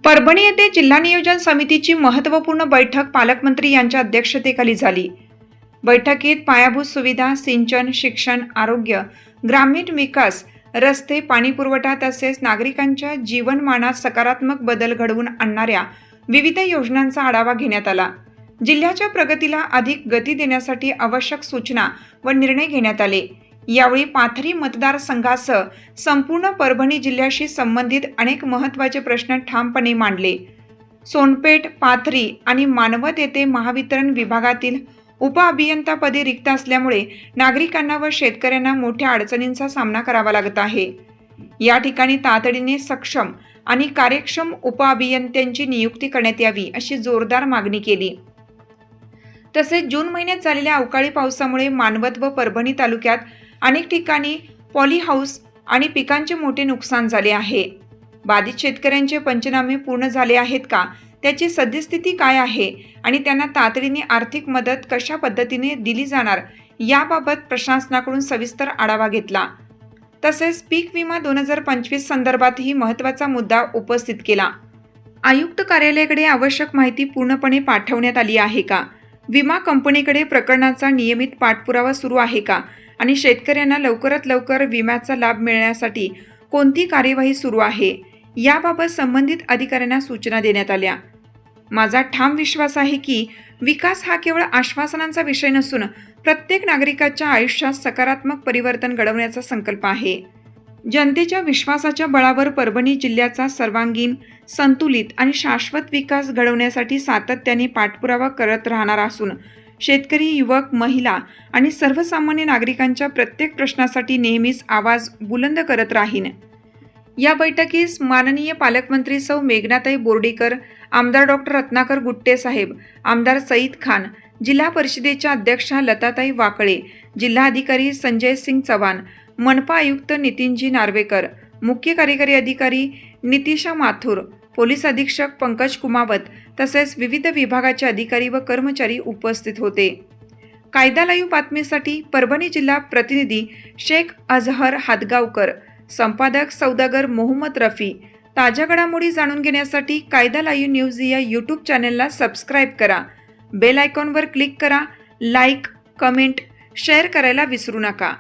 परभणी येथे जिल्हा नियोजन समितीची महत्त्वपूर्ण बैठक पालकमंत्री यांच्या अध्यक्षतेखाली झाली। बैठकीत पायाभूत सुविधा, सिंचन, शिक्षण, आरोग्य, ग्रामीण विकास, रस्ते, पाणीपुरवठा तसेच नागरिकांच्या जीवनमानात सकारात्मक बदल घडवून आणणाऱ्या विविध योजनांचा आढावा घेण्यात आला। जिल्ह्याच्या प्रगतीला अधिक गती देण्यासाठी आवश्यक सूचना व निर्णय घेण्यात आले। यावेळी पाथरी मतदारसंघासह संपूर्ण परभणी जिल्ह्याशी संबंधित अनेक महत्त्वाचे प्रश्न ठामपणे मांडले। सोनपेठ, पाथरी आणि मानवत येथे महावितरण विभागातील उपअभियंतापदे रिक्त असल्यामुळे नागरिकांना व शेतकऱ्यांना मोठ्या अडचणींचा सामना करावा लागत आहे। या ठिकाणी तातडीने सक्षम आणि कार्यक्षम उपअभियंत्यांची नियुक्ती करण्यात यावी अशी जोरदार मागणी केली। तसेच जून महिन्यात झालेल्या अवकाळी पावसामुळे मानवत व परभणी तालुक्यात अनेक ठिकाणी पॉली हाऊस आणि पिकांचे मोठे नुकसान झाले आहे। बाधित शेतकऱ्यांचे पंचनामे पूर्ण झाले आहेत का, त्याची सद्यस्थिती काय आहे आणि त्यांना तातडीने आर्थिक मदत कशा पद्धतीने दिली जाणार याबाबत प्रशासनाकडून सविस्तर आढावा घेतला। तसेच पीक विमा 2025 संदर्भातही महत्त्वाचा मुद्दा उपस्थित केला। आयुक्त कार्यालयाकडे आवश्यक माहिती पूर्णपणे पाठवण्यात आली आहे का, विमा कंपनीकडे प्रकरणाचा नियमित पाठपुरावा सुरू आहे का आणि शेतकऱ्यांना लवकरात लवकर विम्याचा लाभ मिळण्यासाठी कोणती कार्यवाही सुरू आहे याबाबत संबंधित अधिकाऱ्यांना सूचना देण्यात आल्या। माझा ठाम विश्वास आहे की विकास हा केवळ आश्वासनांचा विषय नसून प्रत्येक नागरिकाच्या आयुष्यात सकारात्मक परिवर्तन घडवण्याचा संकल्प आहे। जनतेच्या विश्वासाच्या बळावर परभणी जिल्ह्याचा सर्वांगीण, संतुलित आणि शाश्वत विकास घडवण्यासाठी सातत्याने पाठपुरावा करत राहणार असून शेतकरी, युवक, महिला आणि सर्वसामान्य नागरिकांच्या प्रत्येक प्रश्नासाठी नेहमीच आवाज बुलंद करत राहीन। या बैठकीस माननीय पालकमंत्री सौ मेघनाताई बोर्डीकर, आमदार डॉक्टर रत्नाकर गुट्टे साहेब, आमदार सईद खान, जिल्हा परिषदेच्या अध्यक्षा लताताई वाकळे, जिल्हाधिकारी संजय सिंग चव्हाण, मनपा आयुक्त नितीनजी नार्वेकर, मुख्य कार्यकारी अधिकारी नितिशा माथुर, पोलीस अधीक्षक पंकज कुमावत तसेच विविध विभागाचे अधिकारी व कर्मचारी उपस्थित होते। कायदा लाईव्ह बातमीसाठी परभणी जिल्हा प्रतिनिधी शेख अजहर हादगावकर, संपादक सौदागर मोहम्मद रफी। ताज्या घडामोडी जाणून घेण्यासाठी कायदा लाईव्ह न्यूज या यूट्यूब चॅनलला सबस्क्राईब करा। बेल आयकॉनवर क्लिक करा। लाईक, कमेंट, शेअर करायला विसरू नका।